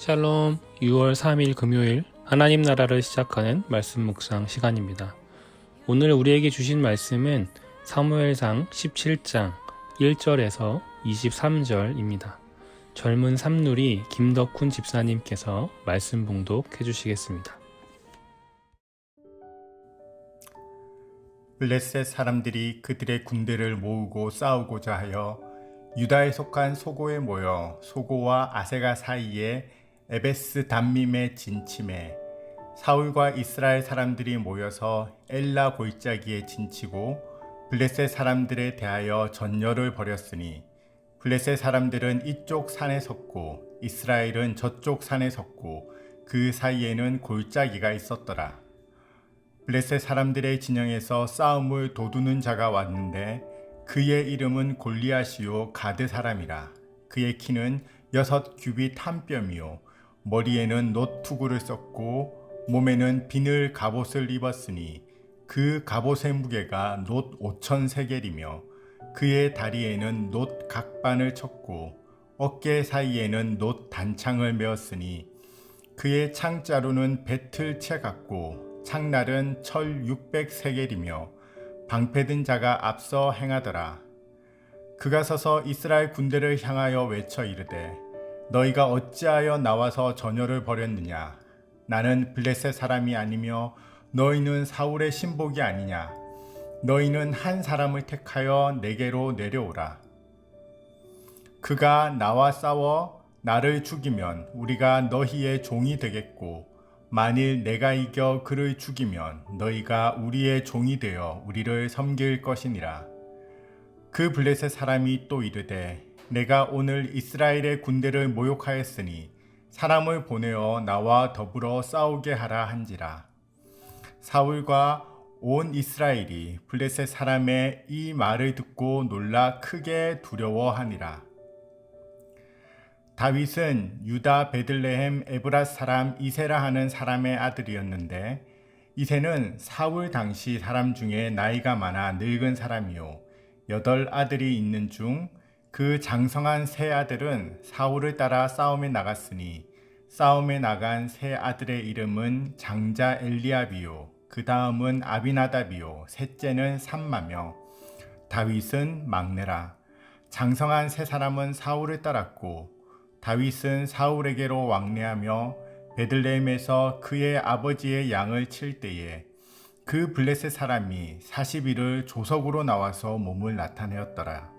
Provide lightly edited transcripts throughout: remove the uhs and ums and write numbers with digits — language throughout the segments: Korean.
샬롬, 6월 3일 금요일 하나님 나라를 시작하는 말씀 묵상 시간입니다. 오늘 우리에게 주신 말씀은 사무엘상 17장 1절에서 23절입니다. 젊은 삼누리 김덕훈 집사님께서 말씀 봉독해 주시겠습니다. 블레셋 사람들이 그들의 군대를 모으고 싸우고자 하여 유다에 속한 소고에 모여 소고와 아세가 사이에 에베스 담밈에 진침해 사울과 이스라엘 사람들이 모여서 엘라 골짜기에 진치고 블레셋 사람들에 대하여 전열을 벌였으니 블레셋 사람들은 이쪽 산에 섰고 이스라엘은 저쪽 산에 섰고 그 사이에는 골짜기가 있었더라. 블레셋 사람들의 진영에서 싸움을 도두는 자가 왔는데 그의 이름은 골리앗이요 가드 사람이라. 그의 키는 6규빗 한 뼘이요 머리에는 놋투구를 썼고 몸에는 비늘 갑옷을 입었으니 그 갑옷의 무게가 놋 5천 세겔이며 그의 다리에는 놋 각반을 쳤고 어깨 사이에는 놋 단창을 메었으니 그의 창자루는 배틀채 같고 창날은 철 600세겔이며 방패든 자가 앞서 행하더라. 그가 서서 이스라엘 군대를 향하여 외쳐 이르되 너희가 어찌하여 나와서 전열을 벌였느냐? 나는 블레셋 사람이 아니며 너희는 사울의 신복이 아니냐? 너희는 한 사람을 택하여 내게로 내려오라. 그가 나와 싸워 나를 죽이면 우리가 너희의 종이 되겠고 만일 내가 이겨 그를 죽이면 너희가 우리의 종이 되어 우리를 섬길 것이니라. 그 블레셋 사람이 또 이르되 내가 오늘 이스라엘의 군대를 모욕하였으니 사람을 보내어 나와 더불어 싸우게 하라 한지라. 사울과 온 이스라엘이 블레셋 사람의 이 말을 듣고 놀라 크게 두려워하니라. 다윗은 유다 베들레헴 에브랏 사람 이세라 하는 사람의 아들이었는데 이세는 사울 당시 사람 중에 나이가 많아 늙은 사람이요 8 아들이 있는 중 그 장성한 세 아들은 사울을 따라 싸움에 나갔으니 싸움에 나간 세 아들의 이름은 장자 엘리압이요 그 다음은 아비나답이요 셋째는 삼마며 다윗은 막내라. 장성한 세 사람은 사울을 따랐고 다윗은 사울에게로 왕래하며 베들레헴에서 그의 아버지의 양을 칠 때에 그 블레셋 사람이 40일을 조석으로 나와서 몸을 나타내었더라.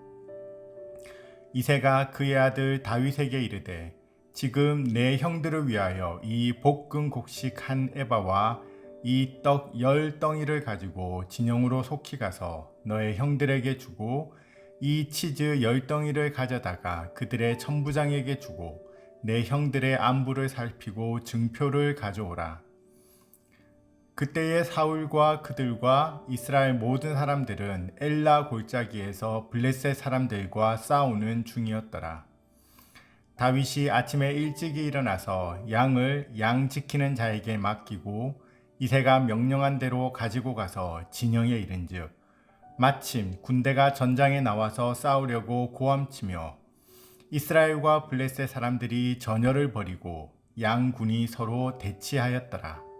이새가 그의 아들 다윗에게 이르되 지금 내 형들을 위하여 이 볶은 곡식 한 에바와 이 떡 10덩이를 가지고 진영으로 속히 가서 너의 형들에게 주고 이 치즈 10덩이를 가져다가 그들의 천부장에게 주고 내 형들의 안부를 살피고 증표를 가져오라. 그때에 사울과 그들과 이스라엘 모든 사람들은 엘라 골짜기에서 블레셋 사람들과 싸우는 중이었더라. 다윗이 아침에 일찍이 일어나서 양을 양 지키는 자에게 맡기고 이새가 명령한 대로 가지고 가서 진영에 이른즉 마침 군대가 전장에 나와서 싸우려고 고함치며 이스라엘과 블레셋 사람들이 전열을 벌이고 양군이 서로 대치하였더라.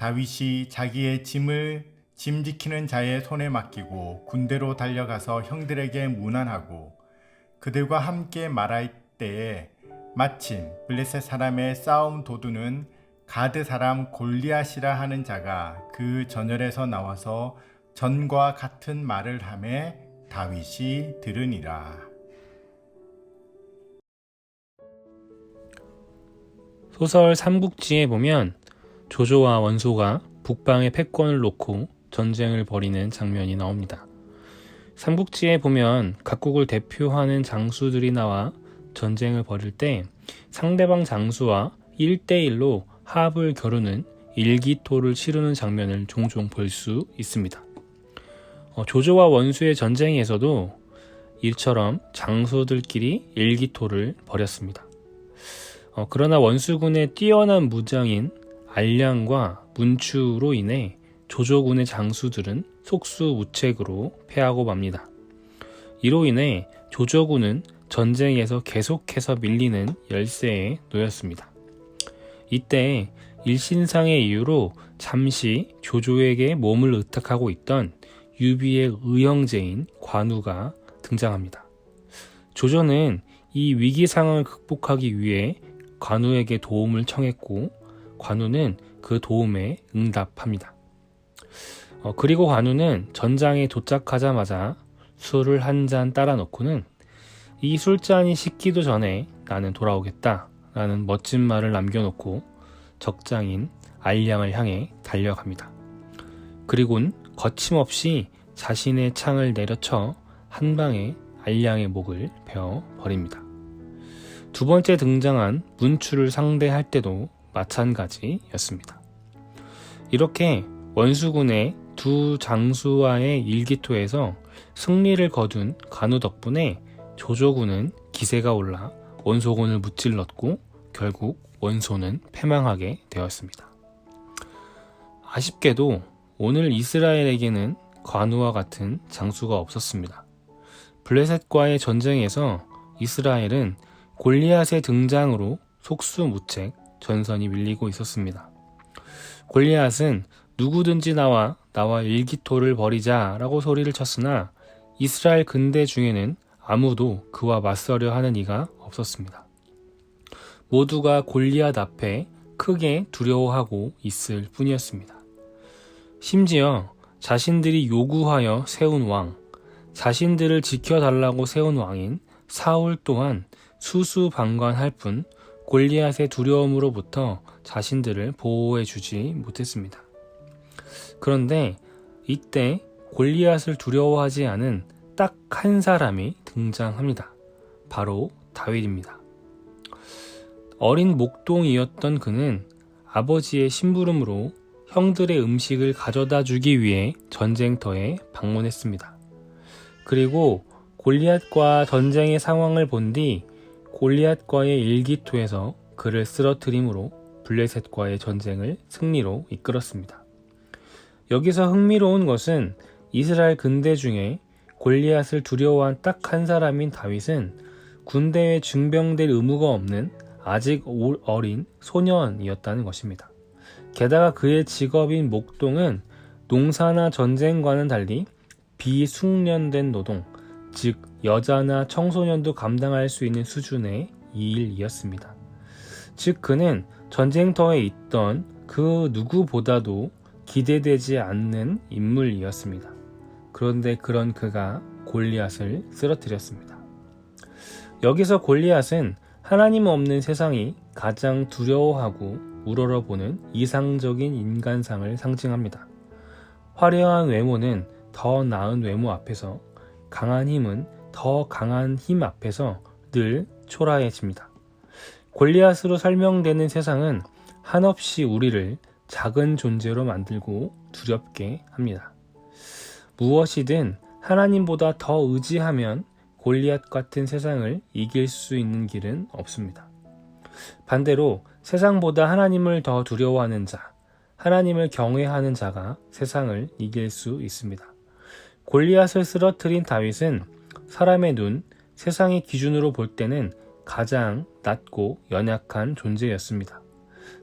다윗이 자기의 짐 지키는 자의 손에 맡기고 군대로 달려가서 형들에게 문안하고 그들과 함께 말할 때에 마침 블레셋 사람의 싸움 도두는 가드 사람 골리앗이라 하는 자가 그 전열에서 나와서 전과 같은 말을 하매 다윗이 들으니라. 소설 삼국지에 보면 조조와 원소가 북방의 패권을 놓고 전쟁을 벌이는 장면이 나옵니다. 삼국지에 보면 각국을 대표하는 장수들이 나와 전쟁을 벌일 때 상대방 장수와 1대1로 합을 겨루는 일기토를 치르는 장면을 종종 볼 수 있습니다. 조조와 원수의 전쟁에서도 이처럼 장수들끼리 일기토를 벌였습니다. 그러나 원수군의 뛰어난 무장인 알량과 문추로 인해 조조군의 장수들은 속수무책으로 패하고 맙니다. 이로 인해 조조군은 전쟁에서 계속해서 밀리는 열세에 놓였습니다. 이때 일신상의 이유로 잠시 조조에게 몸을 의탁하고 있던 유비의 의형제인 관우가 등장합니다. 조조는 이 위기 상황을 극복하기 위해 관우에게 도움을 청했고 관우는 그 도움에 응답합니다. 그리고 관우는 전장에 도착하자마자 술을 한 잔 따라 놓고는 이 술잔이 식기도 전에 나는 돌아오겠다 라는 멋진 말을 남겨놓고 적장인 알량을 향해 달려갑니다. 그리고는 거침없이 자신의 창을 내려쳐 한 방에 알량의 목을 베어 버립니다. 두 번째 등장한 문추를 상대할 때도 마찬가지였습니다. 이렇게 원수군의 두 장수와의 일기토에서 승리를 거둔 관우 덕분에 조조군은 기세가 올라 원소군을 무찔렀고 결국 원소는 패망하게 되었습니다. 아쉽게도 오늘 이스라엘에게는 관우와 같은 장수가 없었습니다. 블레셋과의 전쟁에서 이스라엘은 골리앗의 등장으로 속수무책 전선이 밀리고 있었습니다. 골리앗은 누구든지 나와 일기토를 벌이자 라고 소리를 쳤으나 이스라엘 근대 중에는 아무도 그와 맞서려 하는 이가 없었습니다. 모두가 골리앗 앞에 크게 두려워하고 있을 뿐이었습니다. 심지어 자신들이 요구하여 세운 왕, 자신들을 지켜달라고 세운 왕인 사울 또한 수수방관할 뿐 골리앗의 두려움으로부터 자신들을 보호해주지 못했습니다. 그런데 이때 골리앗을 두려워하지 않은 딱 한 사람이 등장합니다. 바로 다윗입니다. 어린 목동이었던 그는 아버지의 심부름으로 형들의 음식을 가져다 주기 위해 전쟁터에 방문했습니다. 그리고 골리앗과 전쟁의 상황을 본 뒤 골리앗과의 일기토에서 그를 쓰러뜨림으로 블레셋과의 전쟁을 승리로 이끌었습니다. 여기서 흥미로운 것은 이스라엘 근대 중에 골리앗을 두려워한 딱 한 사람인 다윗은 군대에 증병될 의무가 없는 아직 어린 소년이었다는 것입니다. 게다가 그의 직업인 목동은 농사나 전쟁과는 달리 비숙련된 노동, 즉 여자나 청소년도 감당할 수 있는 수준의 일이었습니다. 즉 그는 전쟁터에 있던 그 누구보다도 기대되지 않는 인물이었습니다. 그런데 그런 그가 골리앗을 쓰러뜨렸습니다. 여기서 골리앗은 하나님 없는 세상이 가장 두려워하고 우러러보는 이상적인 인간상을 상징합니다. 화려한 외모는 더 나은 외모 앞에서, 강한 힘은 더 강한 힘 앞에서 늘 초라해집니다. 골리앗으로 설명되는 세상은 한없이 우리를 작은 존재로 만들고 두렵게 합니다. 무엇이든 하나님보다 더 의지하면 골리앗 같은 세상을 이길 수 있는 길은 없습니다. 반대로 세상보다 하나님을 더 두려워하는 자, 하나님을 경외하는 자가 세상을 이길 수 있습니다. 골리앗을 쓰러뜨린 다윗은 사람의 눈, 세상의 기준으로 볼 때는 가장 낮고 연약한 존재였습니다.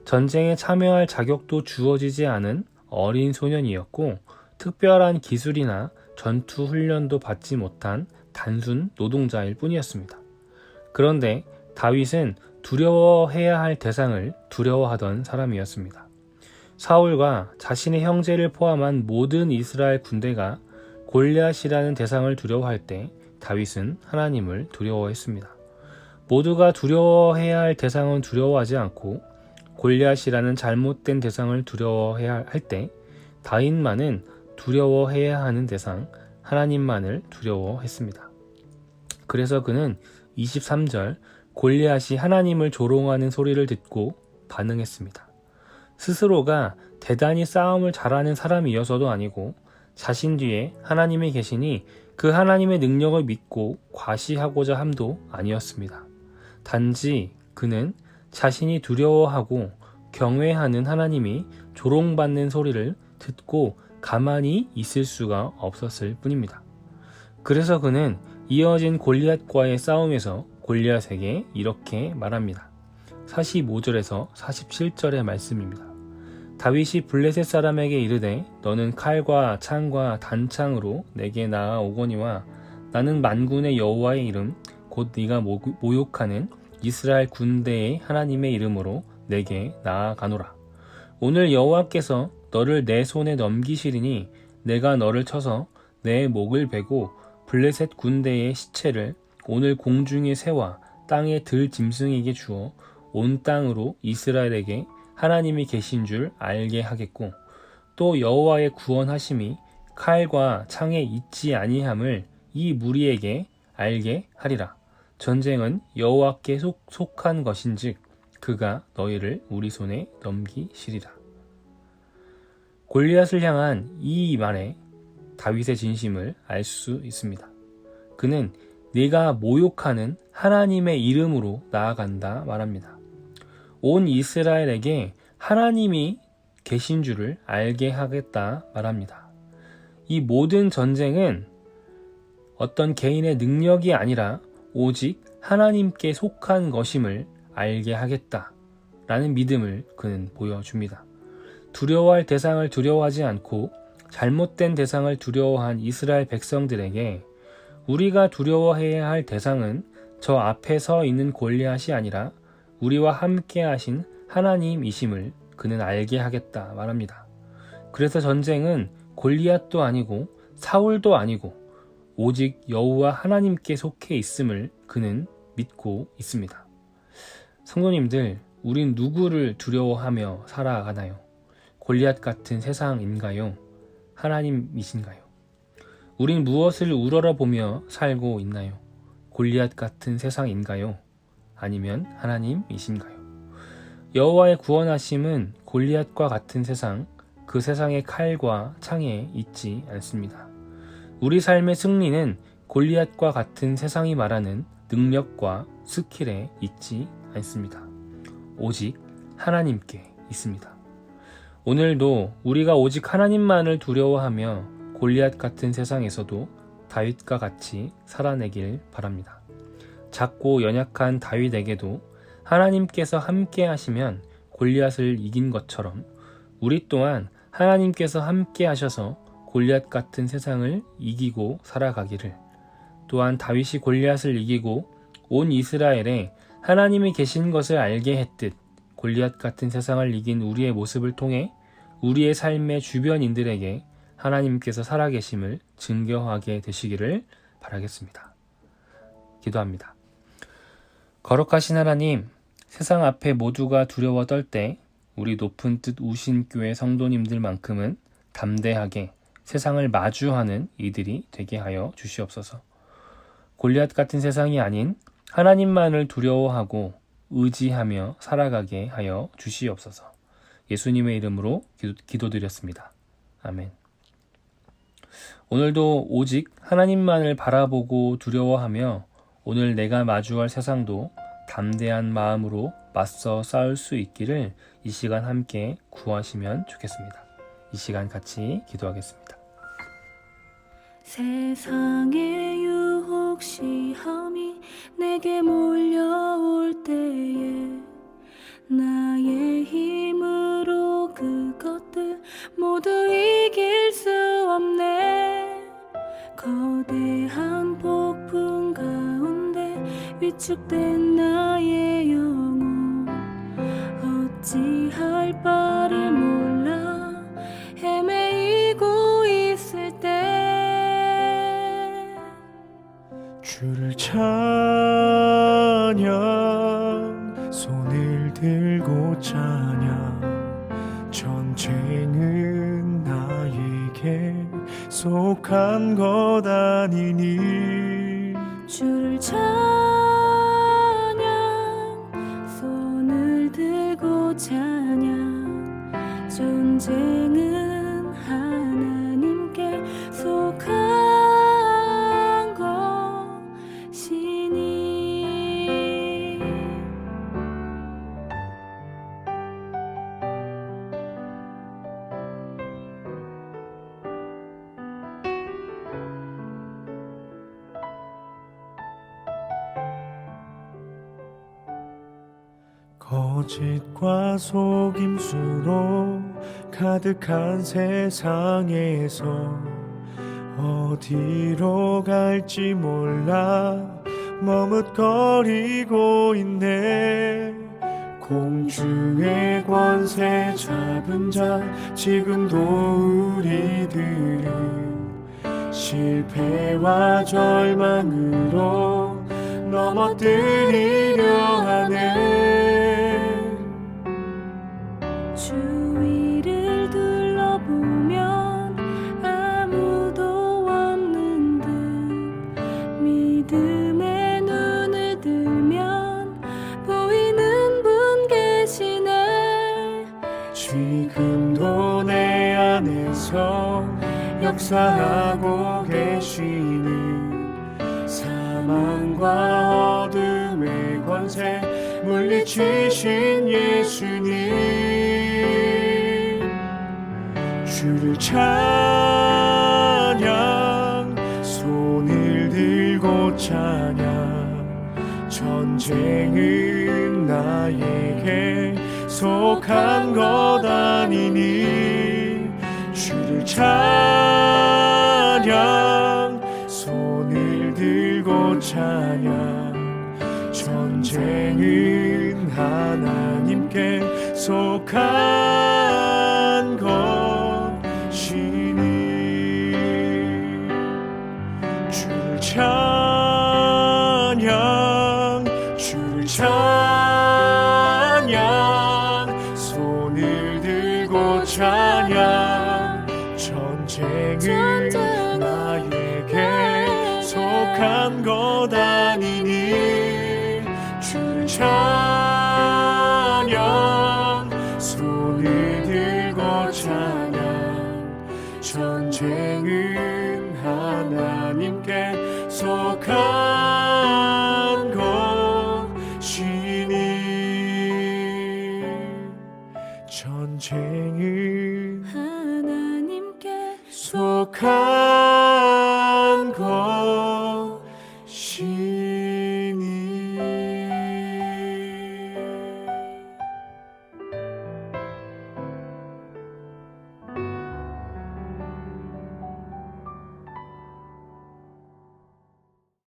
전쟁에 참여할 자격도 주어지지 않은 어린 소년이었고 특별한 기술이나 전투 훈련도 받지 못한 단순 노동자일 뿐이었습니다. 그런데 다윗은 두려워해야 할 대상을 두려워하던 사람이었습니다. 사울과 자신의 형제를 포함한 모든 이스라엘 군대가 골리앗이라는 대상을 두려워할 때 다윗은 하나님을 두려워했습니다. 모두가 두려워해야 할 대상은 두려워하지 않고 골리앗이라는 잘못된 대상을 두려워해야 할 때 다윗만은 두려워해야 하는 대상 하나님만을 두려워했습니다. 그래서 그는 23절 골리앗이 하나님을 조롱하는 소리를 듣고 반응했습니다. 스스로가 대단히 싸움을 잘하는 사람이어서도 아니고 자신 뒤에 하나님이 계시니 그 하나님의 능력을 믿고 과시하고자 함도 아니었습니다. 단지 그는 자신이 두려워하고 경외하는 하나님이 조롱받는 소리를 듣고 가만히 있을 수가 없었을 뿐입니다. 그래서 그는 이어진 골리앗과의 싸움에서 골리앗에게 이렇게 말합니다. 45절에서 47절의 말씀입니다. 다윗이 블레셋 사람에게 이르되 너는 칼과 창과 단창으로 내게 나아오거니와 나는 만군의 여호와의 이름 곧 네가 모욕하는 이스라엘 군대의 하나님의 이름으로 내게 나아가노라. 오늘 여호와께서 너를 내 손에 넘기시리니 내가 너를 쳐서 내 목을 베고 블레셋 군대의 시체를 오늘 공중의 새와 땅의 들 짐승에게 주어 온 땅으로 이스라엘에게 하나님이 계신 줄 알게 하겠고 또 여호와의 구원하심이 칼과 창에 있지 아니함을 이 무리에게 알게 하리라. 전쟁은 여호와께 속한 것인즉 그가 너희를 우리 손에 넘기시리라. 골리앗을 향한 이 말에 다윗의 진심을 알 수 있습니다. 그는 네가 모욕하는 하나님의 이름으로 나아간다 말합니다. 온 이스라엘에게 하나님이 계신 줄을 알게 하겠다 말합니다. 이 모든 전쟁은 어떤 개인의 능력이 아니라 오직 하나님께 속한 것임을 알게 하겠다 라는 믿음을 그는 보여줍니다. 두려워할 대상을 두려워하지 않고 잘못된 대상을 두려워한 이스라엘 백성들에게 우리가 두려워해야 할 대상은 저 앞에 서 있는 골리앗이 아니라 우리와 함께 하신 하나님이심을 그는 알게 하겠다 말합니다. 그래서 전쟁은 골리앗도 아니고 사울도 아니고 오직 여호와 하나님께 속해 있음을 그는 믿고 있습니다. 성도님들, 우린 누구를 두려워하며 살아가나요? 골리앗 같은 세상인가요? 하나님이신가요? 우린 무엇을 우러러보며 살고 있나요? 골리앗 같은 세상인가요? 아니면 하나님이신가요? 여호와의 구원하심은 골리앗과 같은 세상, 그 세상의 칼과 창에 있지 않습니다. 우리 삶의 승리는 골리앗과 같은 세상이 말하는 능력과 스킬에 있지 않습니다. 오직 하나님께 있습니다. 오늘도 우리가 오직 하나님만을 두려워하며 골리앗 같은 세상에서도 다윗과 같이 살아내길 바랍니다. 작고 연약한 다윗에게도 하나님께서 함께 하시면 골리앗을 이긴 것처럼 우리 또한 하나님께서 함께 하셔서 골리앗 같은 세상을 이기고 살아가기를, 또한 다윗이 골리앗을 이기고 온 이스라엘에 하나님이 계신 것을 알게 했듯 골리앗 같은 세상을 이긴 우리의 모습을 통해 우리의 삶의 주변인들에게 하나님께서 살아계심을 증거하게 되시기를 바라겠습니다. 기도합니다. 거룩하신 하나님, 세상 앞에 모두가 두려워 떨 때 우리 높은 뜻 우신교회 성도님들만큼은 담대하게 세상을 마주하는 이들이 되게 하여 주시옵소서. 골리앗 같은 세상이 아닌 하나님만을 두려워하고 의지하며 살아가게 하여 주시옵소서. 예수님의 이름으로 기도드렸습니다. 아멘. 오늘도 오직 하나님만을 바라보고 두려워하며 오늘 내가 마주할 세상도 담대한 마음으로 맞서 싸울 수 있기를 이 시간 함께 구하시면 좋겠습니다. 이 시간 같이 기도하겠습니다. 세상의 유혹 시험이 내게 몰려올 때에 나의 힘으로 그것들 모두 이길 수 없네. 거대한 폭풍 가운데 위축된 나의 영혼 어찌할 바를 몰라 헤매이고 있을 때 주를 찬양, 손을 들고 찬양. 전쟁은 나에게 속한 것 아니니. 주를 찬양, 손을 들고 찬양. 전쟁은 하나님께 속한 것이니. 거짓과 속임수로 가득한 세상에서 어디로 갈지 몰라 머뭇거리고 있네. 공중의 권세 잡은 자 지금도 우리들은 실패와 절망으로 넘어뜨리려 하네. 주위를 둘러보면 아무도 없는 듯 믿음의 눈을 들면 보이는 분 계시네. 지금도 내 안에서 역사하고 계시는 사망과 어둠의 권세 물리치신 예수님, 주를 찬양, 손을 들고 찬양. 전쟁은 나에게 속한 것 아니니 주를 찬양, 손을 들고 찬양. 전쟁은 하나님께 속한 것이니 주를 찬양, 주를 찬양, 손을 들고 찬양. 전쟁은 나에게 속한 것 아니니 주를 찬양, 손을 들고 찬양. 전쟁은 하나님께 속한